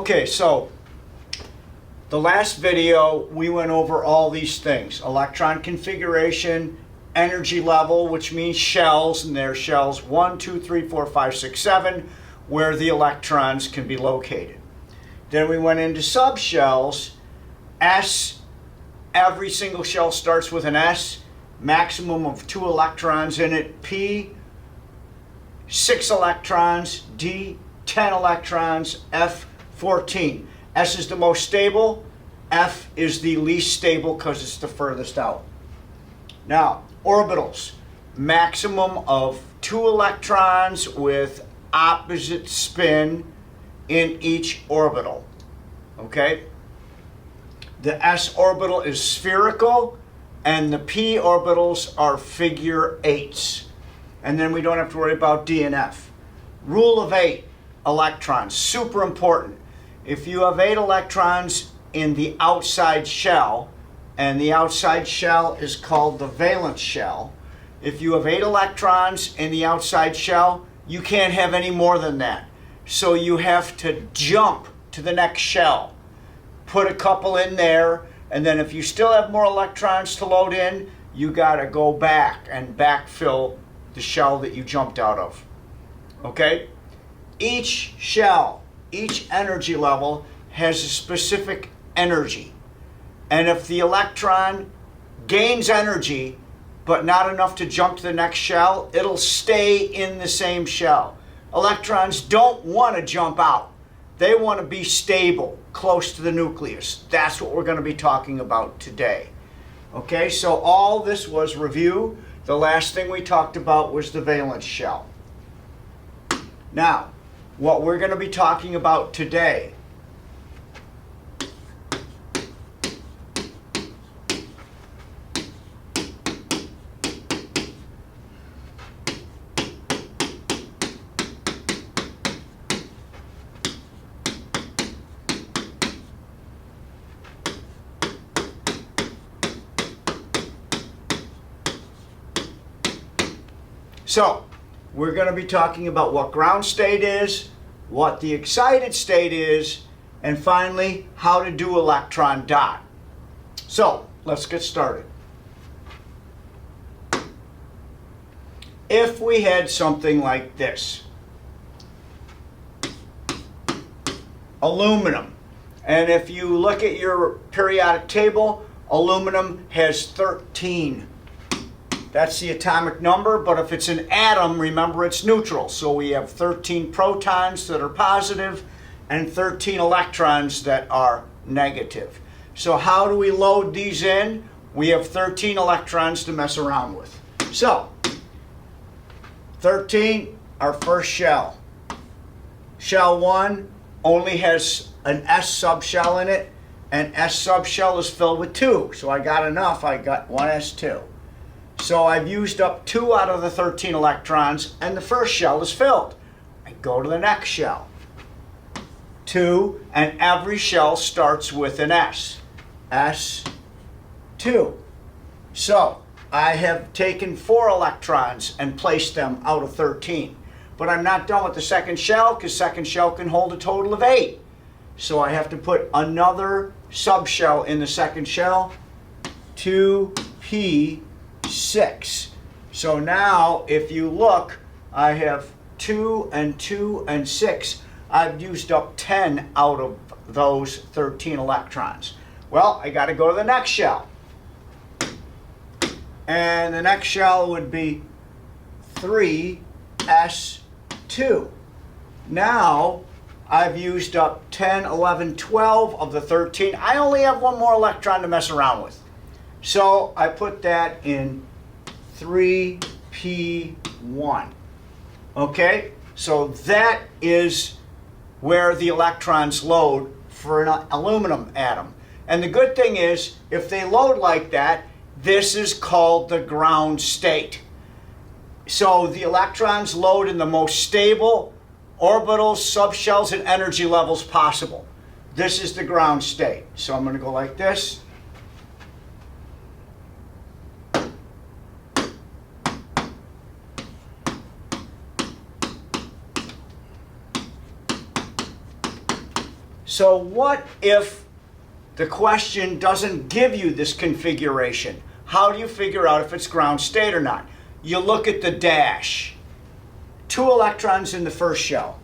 Okay, so the last video we went over all these things: electron configuration, energy level, which means shells, and there's shells 1, 2, 3, 4, 5, 6, 7, where the electrons can be located. Then we went into subshells. S, every single shell starts with an S, maximum of 2 electrons in it. P, 6 electrons. D, 10 electrons. F, 14. S is the most stable. F is the least stable because it's the furthest out. Now, orbitals. Maximum of 2 electrons with opposite spin in each orbital. Okay? The s orbital is spherical, and the p orbitals are figure 8s. And then we don't have to worry about D and F. Rule of 8, electrons, super important. If you have 8 electrons in the outside shell, and the outside shell is called the valence shell, if you have 8 electrons in the outside shell, you can't have any more than that. So you have to jump to the next shell. Put a couple in there, and then if you still have more electrons to load in, you got to go back and backfill the shell that you jumped out of. Okay? Each shell, each energy level has a specific energy. And if the electron gains energy, but not enough to jump to the next shell, it'll stay in the same shell. Electrons don't want to jump out. They want to be stable, close to the nucleus. That's what we're going to be talking about today. Okay, so all this was review. The last thing we talked about was the valence shell. Now, what we're going to be talking about today So, we're going to be talking about what ground state is, what the excited state is, and finally, how to do electron dot. So, let's get started. If we had something like this, aluminum, and if you look at your periodic table, aluminum has 13. That's the atomic number, but if it's an atom, remember it's neutral. So we have 13 protons that are positive and 13 electrons that are negative. So how do we load these in? We have 13 electrons to mess around with. So, 13, our first shell. Shell 1 only has an S subshell in it, and S subshell is filled with 2. So I got enough, I got 1s2. So I've used up 2 out of the 13 electrons, and the first shell is filled. I go to the next shell. 2, and every shell starts with an S. S2. So I have taken 4 electrons and placed them out of 13. But I'm not done with the second shell, because second shell can hold a total of 8. So I have to put another subshell in the second shell. 2p6. So now, if you look, I have 2 and 2 and 6. I've used up 10 out of those 13 electrons. Well, I got to go to the next shell. And the next shell would be 3s2. Now, I've used up 10, 11, 12 of the 13. I only have 1 more electron to mess around with. So I put that in 3p1. Okay? So that is where the electrons load for an aluminum atom. And the good thing is, if they load like that, this is called the ground state. So the electrons load in the most stable orbitals, subshells, and energy levels possible. This is the ground state. So I'm going to go like this. So what if the question doesn't give you this configuration? How do you figure out if it's ground state or not? You look at the dash. 2 electrons in the first shell.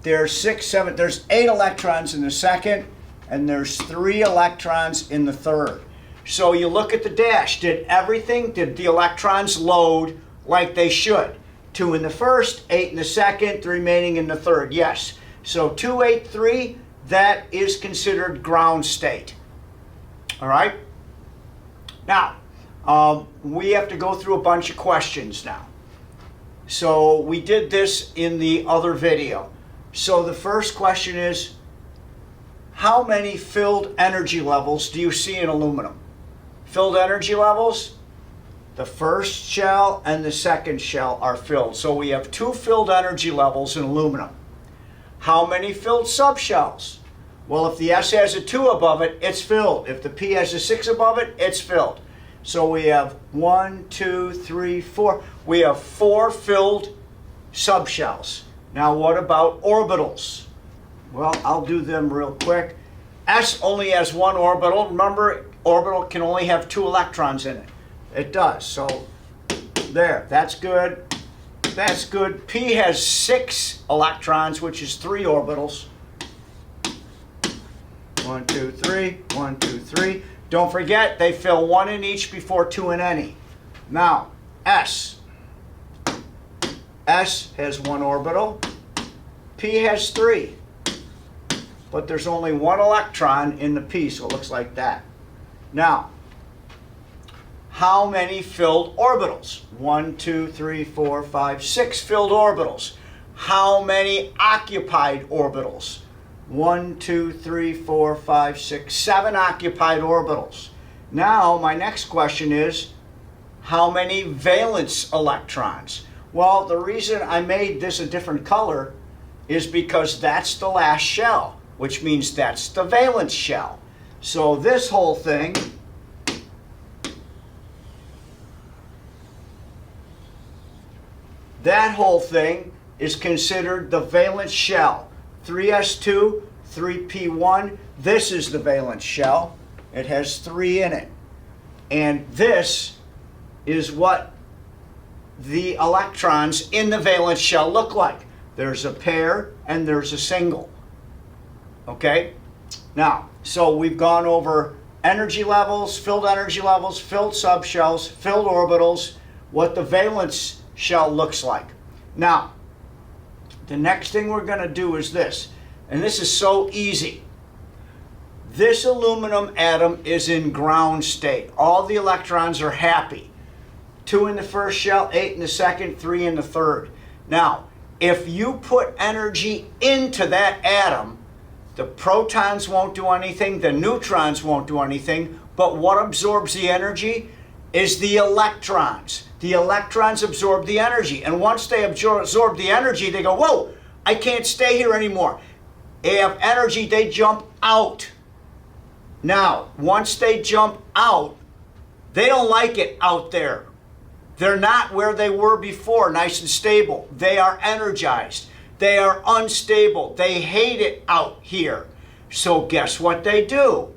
There's 8 electrons in the second, and there's 3 electrons in the third. So you look at the dash. Did the electrons load like they should? 2 in the first, 8 in the second, 3 remaining in the third. Yes. So 2, 8, 3, that is considered ground state. All right? Now, we have to go through a bunch of questions now. So we did this in the other video. So the first question is, how many filled energy levels do you see in aluminum? Filled energy levels? The first shell and the second shell are filled. So we have 2 filled energy levels in aluminum. How many filled subshells? Well, if the S has a 2 above it, it's filled. If the P has a 6 above it, it's filled. So we have 1, 2, 3, 4. We have 4 filled subshells. Now what about orbitals? Well, I'll do them real quick. S only has 1 orbital. Remember, orbital can only have 2 electrons in it. It does. So there, that's good. That's good. P has 6 electrons, which is 3 orbitals. 1, 2, 3, 1, 2, 3. Don't forget, they fill 1 in each before 2 in any. Now, S. S has 1 orbital. P has 3. But there's only 1 electron in the P, so it looks like that. Now, how many filled orbitals? 1, 2, 3, 4, 5, 6 filled orbitals. How many occupied orbitals? 1, 2, 3, 4, 5, 6, 7 occupied orbitals. Now, my next question is, how many valence electrons? Well, the reason I made this a different color is because that's the last shell, which means that's the valence shell. So this whole thing is considered the valence shell. 3s2, 3p1. This is the valence shell. It has 3 in it. And this is what the electrons in the valence shell look like. There's a pair and there's a single. Okay? Now, so we've gone over energy levels, filled subshells, filled orbitals, what the valence shell looks like. Now, the next thing we're going to do is this, and this is so easy. This aluminum atom is in ground state. All the electrons are happy. 2 in the first shell, 8 in the second, 3 in the third. Now, if you put energy into that atom, the protons won't do anything, the neutrons won't do anything, but what absorbs the energy is the electrons. The electrons absorb the energy, and once they absorb the energy, they go, whoa, I can't stay here anymore. They have energy, they jump out. Now, once they jump out, they don't like it out there. They're not where they were before, nice and stable. They are energized. They are unstable. They hate it out here. So guess what they do?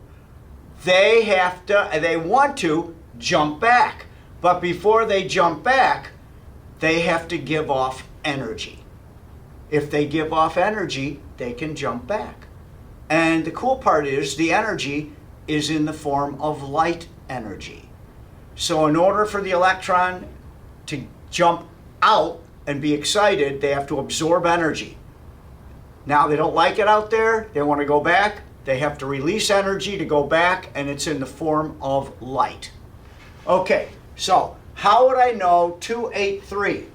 They want to jump back. But before they jump back, they have to give off energy. If they give off energy, they can jump back. And the cool part is the energy is in the form of light energy. So in order for the electron to jump out and be excited, they have to absorb energy. Now they don't like it out there, they want to go back, they have to release energy to go back, and it's in the form of light. Okay, so how would I know 283?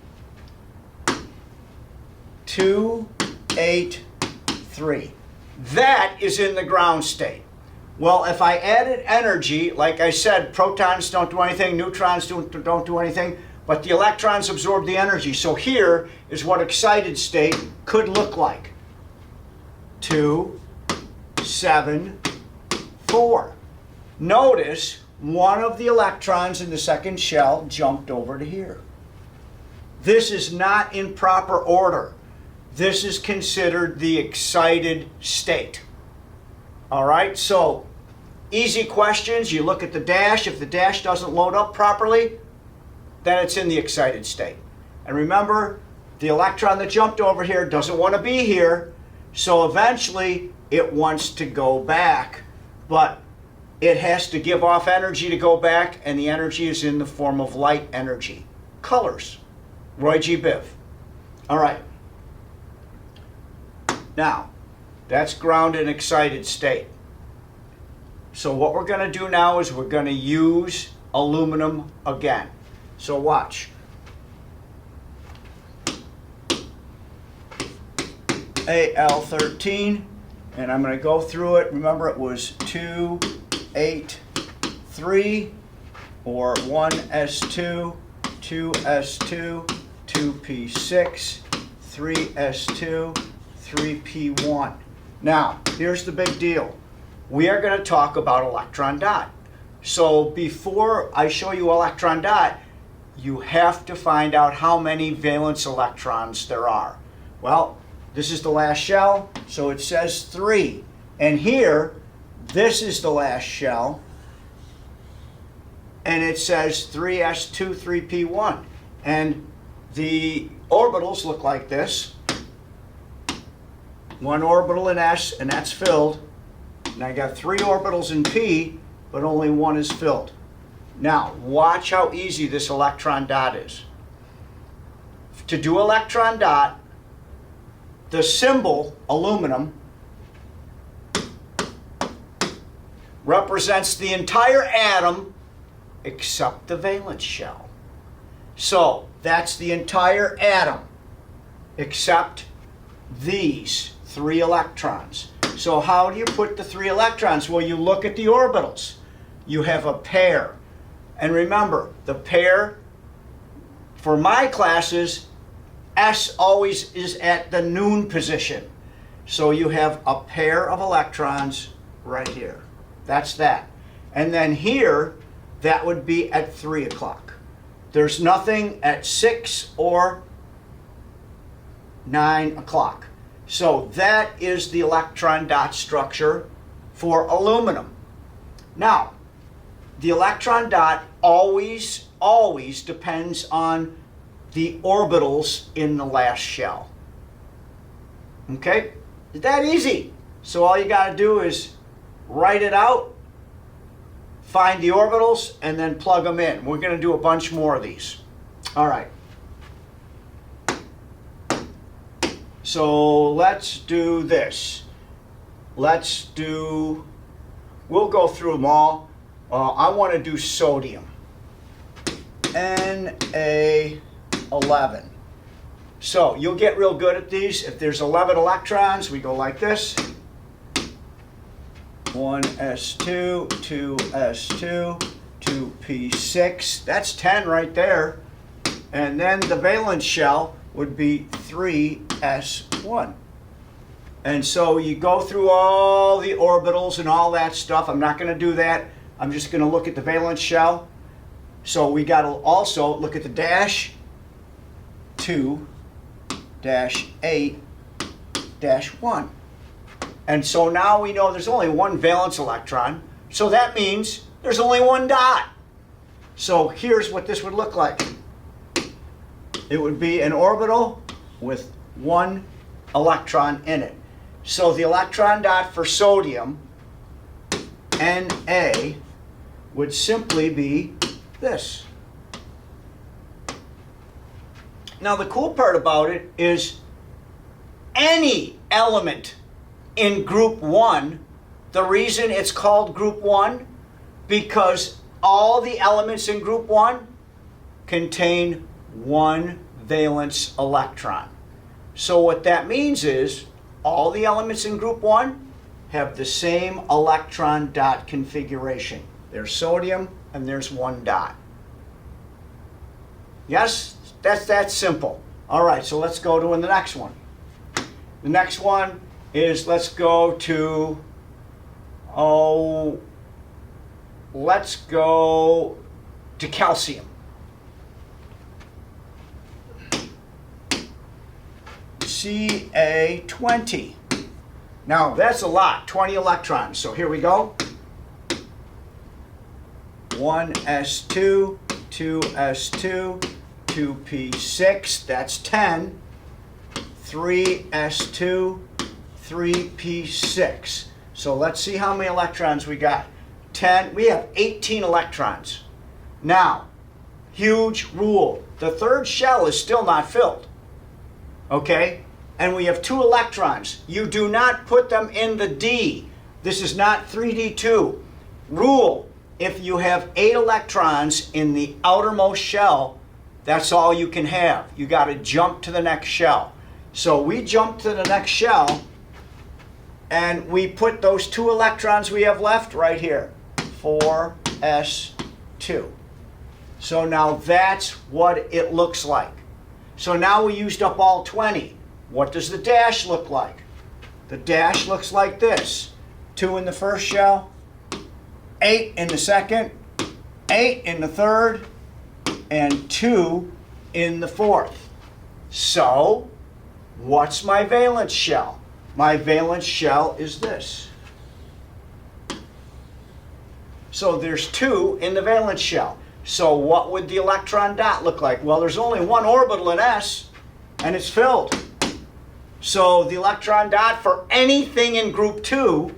283. That is in the ground state. Well, if I added energy, like I said, protons don't do anything, neutrons don't do anything, but the electrons absorb the energy. So here is what excited state could look like. 2, 7, 4. Notice one of the electrons in the second shell jumped over to here. This is not in proper order. this is considered the excited state. All right, so easy questions. You look at the dash. If the dash doesn't load up properly, then it's in the excited state. And remember, the electron that jumped over here doesn't want to be here, so eventually it wants to go back, but it has to give off energy to go back, and the energy is in the form of light energy. Colors. Roy G. Biv. All right. Now, that's ground and excited state. So what we're going to do now is we're going to use aluminum again. So watch. Al13, and I'm going to go through it. Remember, it was 2, 8, 3, or 1s2, 2s2, 2p6, 3s2, 3p1. Now, here's the big deal. We are going to talk about electron dot. So before I show you electron dot, you have to find out how many valence electrons there are. Well, this is the last shell, so it says 3. And here, this is the last shell, and it says 3s2, 3p1. And the orbitals look like this. One orbital in s, and that's filled. And I got 3 orbitals in p, but only one is filled. Now, watch how easy this electron dot is. To do electron dot, the symbol, aluminum, represents the entire atom except the valence shell. So that's the entire atom except these 3 electrons. So how do you put the 3 electrons? Well, you look at the orbitals. You have a pair. And remember, the pair, for my classes, S always is at the noon position. So you have a pair of electrons right here. That's that. And then here, that would be at 3 o'clock. There's nothing at 6 or 9 o'clock. So that is the electron dot structure for aluminum. Now, the electron dot always depends on the orbitals in the last shell. Okay? It's that easy. So all you got to do is write it out, find the orbitals, and then plug them in. We're going to do a bunch more of these. All right. So let's do this. We'll go through them all. I want to do sodium. Na11. So you'll get real good at these. If there's 11 electrons, we go like this. 1s2, 2s2, 2p6. That's 10 right there. And then the valence shell would be 3s1. And so you go through all the orbitals and all that stuff. I'm not going to do that. I'm just going to look at the valence shell. So we got to also look at the dash 2, dash 8, dash 1. And so now we know there's only one valence electron. So that means there's only one dot. So here's what this would look like. It would be an orbital with one electron in it. So the electron dot for sodium, Na, would simply be this. Now the cool part about it is any element in group 1, the reason it's called group 1, because all the elements in group 1 contain one valence electron. So what that means is all the elements in group 1 have the same electron dot configuration. There's sodium and there's one dot. Yes, that's that simple. All right, so let's go to the next one. The next one is, let's go to calcium. Ca20. Now that's a lot, 20 electrons. So here we go. 1s2, 2s2, 2p6, that's 10. 3s2, 3p6. So let's see how many electrons we got. 10, we have 18 electrons. Now, huge rule. The third shell is still not filled. Okay? And we have 2 electrons. You do not put them in the D. This is not 3D2. Rule, if you have 8 electrons in the outermost shell, that's all you can have. You got to jump to the next shell. So we jump to the next shell, and we put those 2 electrons we have left right here. 4s2. So now that's what it looks like. So now we used up all 20. What does the dash look like? The dash looks like this. 2 in the first shell, 8 in the second, 8 in the third, and 2 in the fourth. So, what's my valence shell? My valence shell is this. So there's 2 in the valence shell. So what would the electron dot look like? Well, there's only 1 orbital in S, and it's filled. So the electron dot for anything in group 2,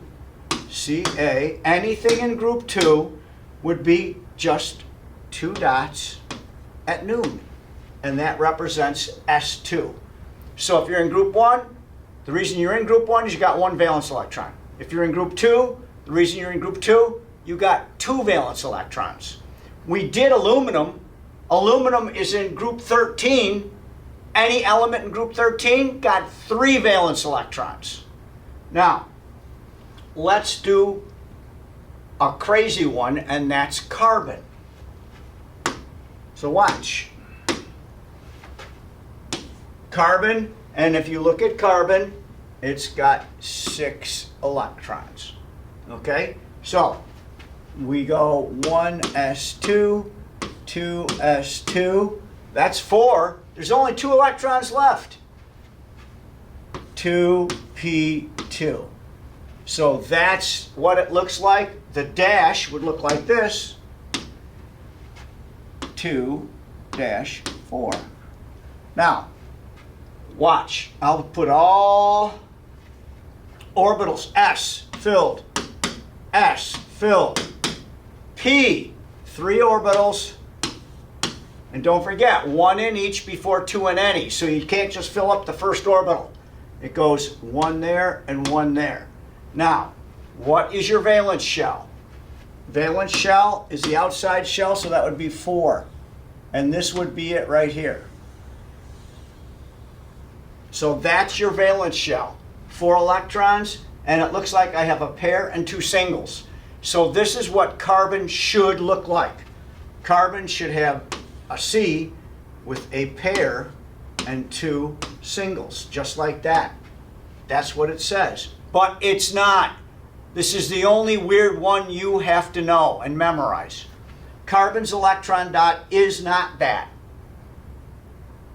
Ca, anything in group 2 would be just 2 dots at noon. And that represents S2. So if you're in group 1, the reason you're in group 1 is you got 1 valence electron. If you're in group 2, the reason you're in group 2, you got 2 valence electrons. We did aluminum. Aluminum is in group 13. Any element in group 13 got 3 valence electrons. Now, let's do a crazy one, and that's carbon. So watch. Carbon, and if you look at carbon, it's got 6 electrons. Okay? So, we go 1s2, 2s2, that's 4. There's only 2 electrons left. 2p2. So that's what it looks like. The dash would look like this. 2-4. Now, watch. I'll put all orbitals. S filled. S filled. P, 3 orbitals. And don't forget, 1 in each before 2 in any. So you can't just fill up the first orbital. It goes 1 there and 1 there. Now, what is your valence shell? Valence shell is the outside shell, so that would be 4. And this would be it right here. So that's your valence shell. 4 electrons, and it looks like I have a pair and 2 singles. So this is what carbon should look like. Carbon should have a C with a pair and 2 singles, just like that. That's what it says. But it's not. This is the only weird one you have to know and memorize. Carbon's electron dot is not that.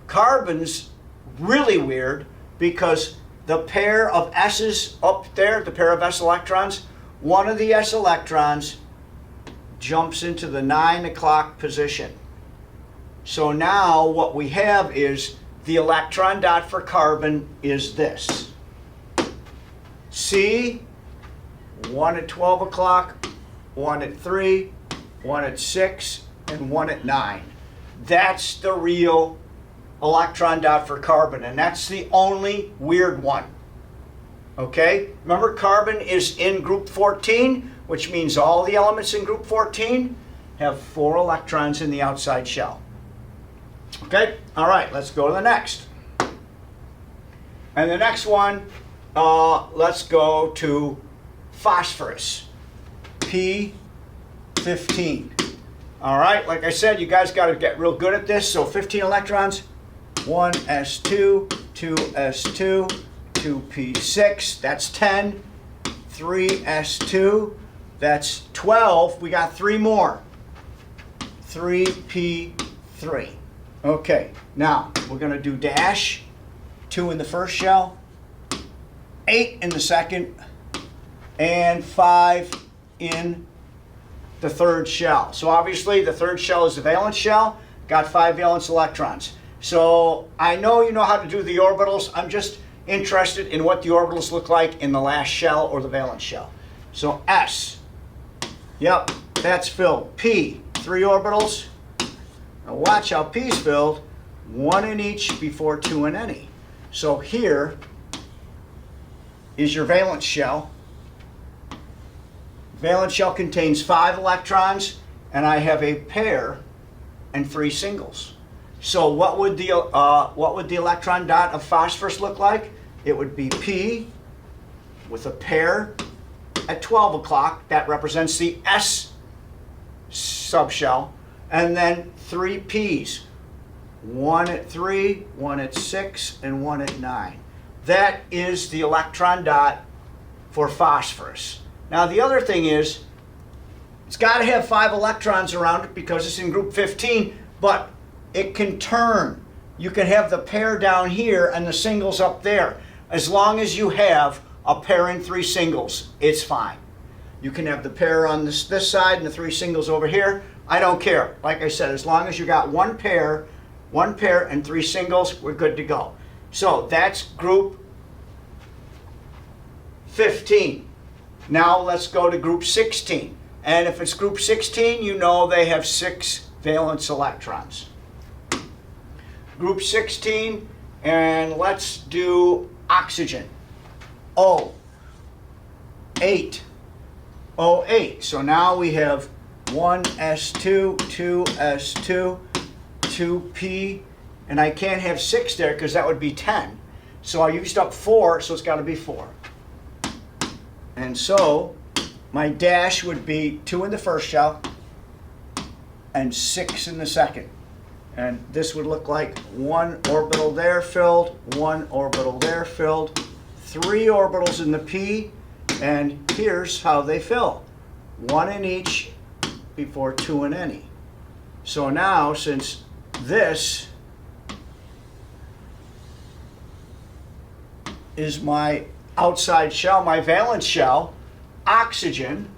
Carbon's really weird because the pair of S's up there, the pair of S electrons, one of the S electrons jumps into the 9 o'clock position. So now what we have is the electron dot for carbon is this. C, 1 at 12 o'clock, 1 at 3, 1 at 6, and 1 at 9. That's the real electron dot for carbon, and that's the only weird one. Okay? Remember, carbon is in group 14, which means all the elements in group 14 have 4 electrons in the outside shell. Okay? All right, let's go to the next. And the next one, let's go to phosphorus, P15. All right, like I said, you guys got to get real good at this. So 15 electrons, 1s2, 2s2, 2p6, that's 10. 3s2, that's 12. We got 3 more. 3p3. Okay, now we're going to do dash. 2 in the first shell, 8 in the second, and 5 in the third shell. So obviously the third shell is the valence shell, got 5 valence electrons. So I know you know how to do the orbitals. I'm just interested in what the orbitals look like in the last shell or the valence shell. So S, yep, that's filled. P, 3 orbitals. Now watch how P is filled, 1 in each before 2 in any. So here is your valence shell. Valence shell contains 5 electrons, and I have a pair and 3 singles. So what would the electron dot of phosphorus look like? It would be P with a pair at 12 o'clock. That represents the S subshell. And then 3 Ps. 1 at 3, 1 at 6, and 1 at 9. That is the electron dot for phosphorus. Now the other thing is, it's got to have 5 electrons around it because it's in group 15, but it can turn. You can have the pair down here and the singles up there. As long as you have a pair and 3 singles, it's fine. You can have the pair on this side and the 3 singles over here. I don't care. Like I said, as long as you got one pair and 3 singles, we're good to go. So that's group 15. Now let's go to group 16. And if it's group 16, you know they have 6 valence electrons. Group 16, and let's do oxygen. O, 8. O8. So now we have 1s2, 2s2, 2p, and I can't have 6 there because that would be 10. So I used up 4, so it's got to be 4. And so my dash would be 2 in the first shell and 6 in the second. And this would look like 1 orbital there filled, 1 orbital there filled, 3 orbitals in the p, and here's how they fill. 1 in each before 2 in any. So now, since this is my outside shell, my valence shell, oxygen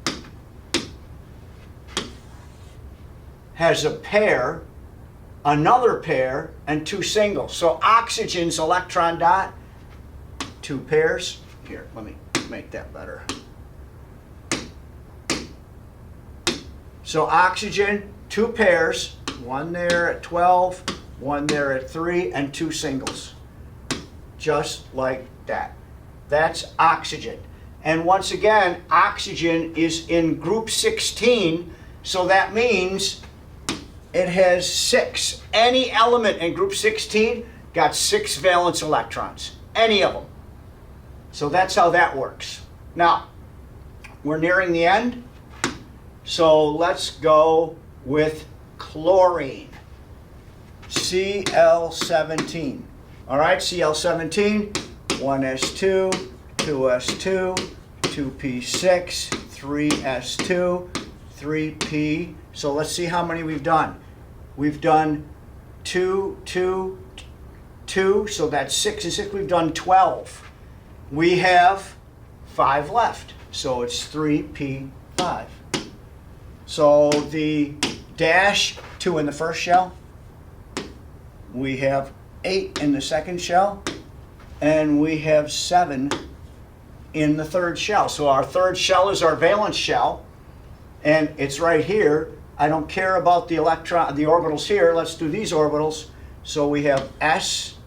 has a pair, another pair, and 2 singles. So oxygen's electron dot, 2 pairs. Here, let me make that better. So oxygen, 2 pairs, 1 there at 12, 1 there at 3, and 2 singles. Just like that. That's oxygen. And once again, oxygen is in group 16, so that means it has 6. Any element in group 16 got 6 valence electrons. Any of them. So that's how that works. Now, we're nearing the end, so let's go with chlorine. Cl17. All right, Cl17, 1s2, 2s2, 2p6, 3s2, 3p. So let's see how many we've done. We've done 2, 2, 2, so that's 6 and 6. We've done 12. We have 5 left, so it's 3p5. So the dash, 2 in the first shell. We have 8 in the second shell. And we have 7 in the third shell. So our third shell is our valence shell. And it's right here. I don't care about the orbitals here. Let's do these orbitals. So we have S,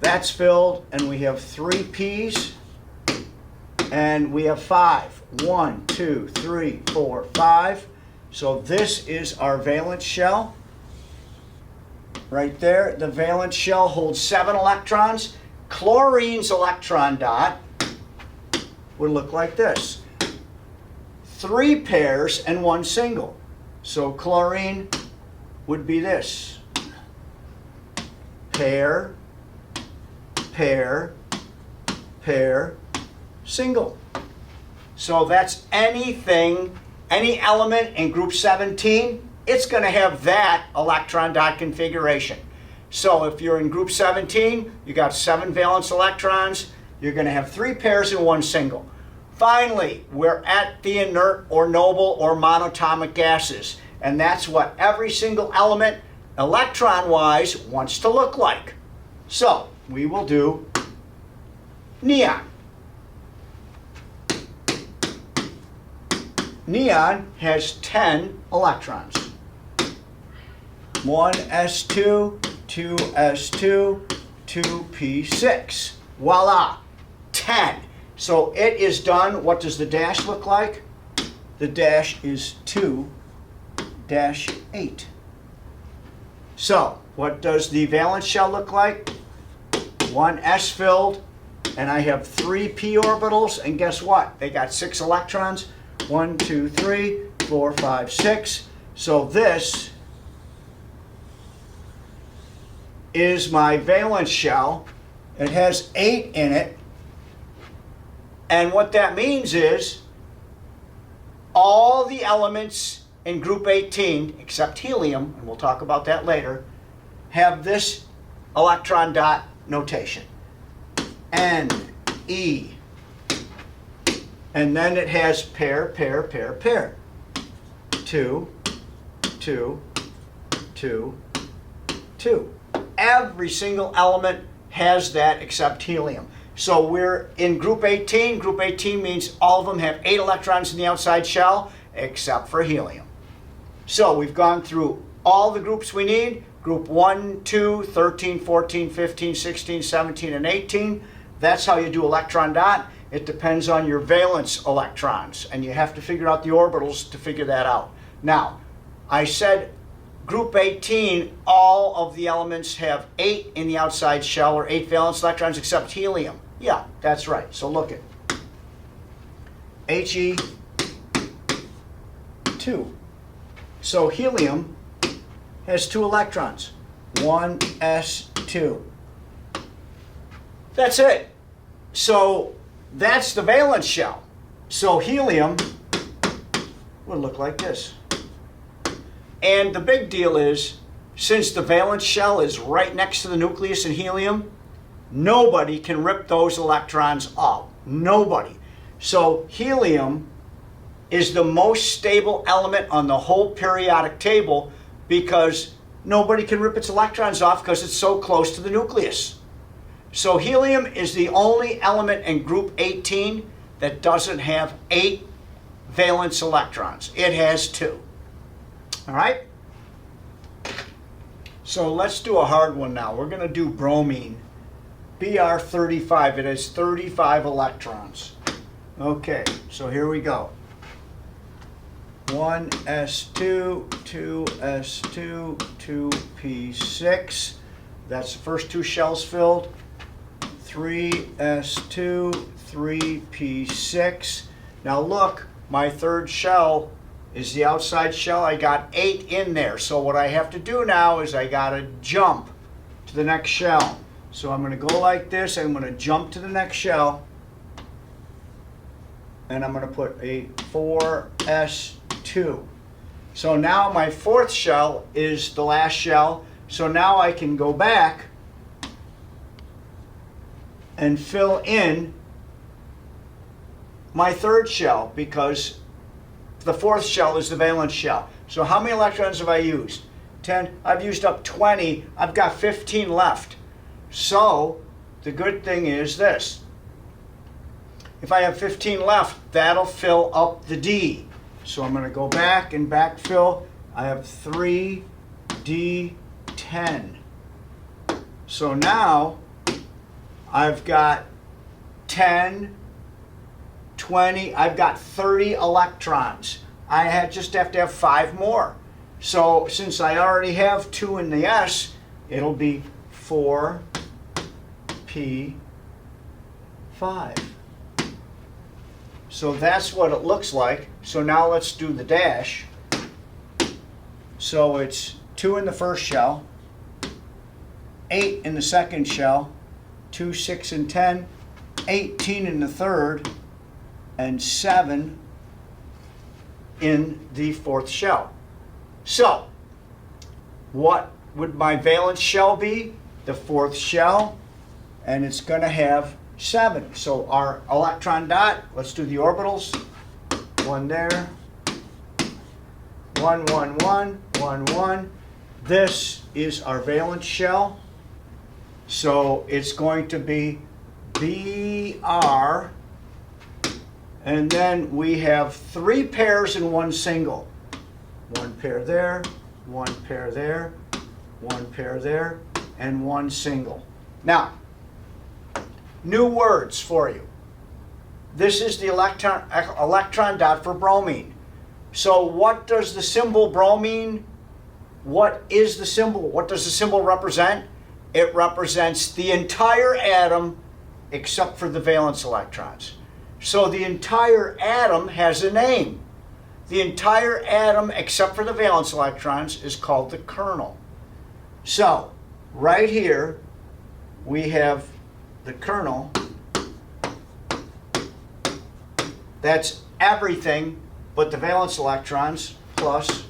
that's filled, and we have 3 P's, and we have 5. 1, 2, 3, 4, 5. So this is our valence shell. Right there, the valence shell holds 7 electrons. Chlorine's electron dot would look like this. 3 pairs and 1 single. So chlorine would be this. Pair, pair, pair, single. So that's anything, any element in group 17, it's going to have that electron dot configuration. So if you're in group 17, you got 7 valence electrons. You're going to have 3 pairs and 1 single. Finally, we're at the inert or noble or monatomic gases. And that's what every single element, electron-wise, wants to look like. So we will do neon. Neon has 10 electrons. 1s2, 2s2, 2p6. Voila, 10. So it is done. What does the dash look like? The dash is 2-8. So what does the valence shell look like? 1s filled, and I have 3 p orbitals, and guess what? They got 6 electrons. 1, 2, 3, 4, 5, 6. So this is my valence shell. It has 8 in it. And what that means is all the elements in group 18, except helium, and we'll talk about that later, have this electron dot notation. N, E. And then it has pair, pair, pair, pair. 2, 2, 2, 2. Every single element has that except helium. So we're in group 18. Group 18 means all of them have 8 electrons in the outside shell except for helium. So we've gone through all the groups we need. Group 1, 2, 13, 14, 15, 16, 17, and 18. That's how you do electron dot. It depends on your valence electrons, and you have to figure out the orbitals to figure that out. Now, I said group 18, all of the elements have 8 in the outside shell, or 8 valence electrons, except helium. Yeah, that's right. So look at He2. So helium has 2 electrons, 1s2. That's it. So that's the valence shell. So helium would look like this. And the big deal is, since the valence shell is right next to the nucleus in helium, nobody can rip those electrons up. Nobody. So helium is the most stable element on the whole periodic table because nobody can rip its electrons off because it's so close to the nucleus. So helium is the only element in group 18 that doesn't have 8 valence electrons. It has 2. All right? So let's do a hard one now. We're going to do bromine. Br35. It has 35 electrons. Okay, so here we go. 1s2, 2s2, 2p6. That's the first 2 shells filled. 3s2, 3p6. Now look, my third shell is the outside shell. I got 8 in there. So what I have to do now is I got to jump to the next shell. So I'm going to go like this. I'm going to jump to the next shell. And I'm going to put a 4s2. So now my 4th shell is the last shell. So now I can go back and fill in my 3rd shell because the 4th shell is the valence shell. So how many electrons have I used? 10. I've used up 20. I've got 15 left. So the good thing is this. If I have 15 left, that'll fill up the D. So I'm going to go back and backfill. I have 3D10. So now I've got 10, 20, I've got 30 electrons. I just have to have 5 more. So since I already have 2 in the S, it'll be 4p5. So that's what it looks like. So now let's do the dash. So it's 2 in the first shell, 8 in the second shell, 2, 6, and 10, 18 in the third, and 7 in the 4th shell. So what would my valence shell be? The fourth shell, and it's going to have 7. So our electron dot, let's do the orbitals. 1 there, 1, 1, 1, 1, 1. This is our valence shell. So it's going to be Br, and then we have 3 pairs and 1 single. 1 pair there, 1 pair there, 1 pair there, and 1 single. Now, new words for you. This is the electron dot for bromine. So what does the symbol bromine, what is the symbol? What does the symbol represent? It represents the entire atom except for the valence electrons. So the entire atom has a name. The entire atom except for the valence electrons is called the kernel. So right here we have the kernel. That's everything but the valence electrons plus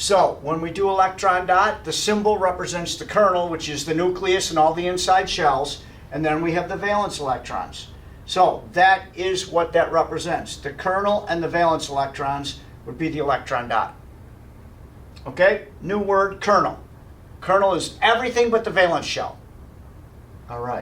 So when we do electron dot, the symbol represents the kernel, which is the nucleus and all the inside shells, and then we have the valence electrons. So that is what that represents. The kernel and the valence electrons would be the electron dot. Okay, new word, kernel. Kernel is everything but the valence shell. All right.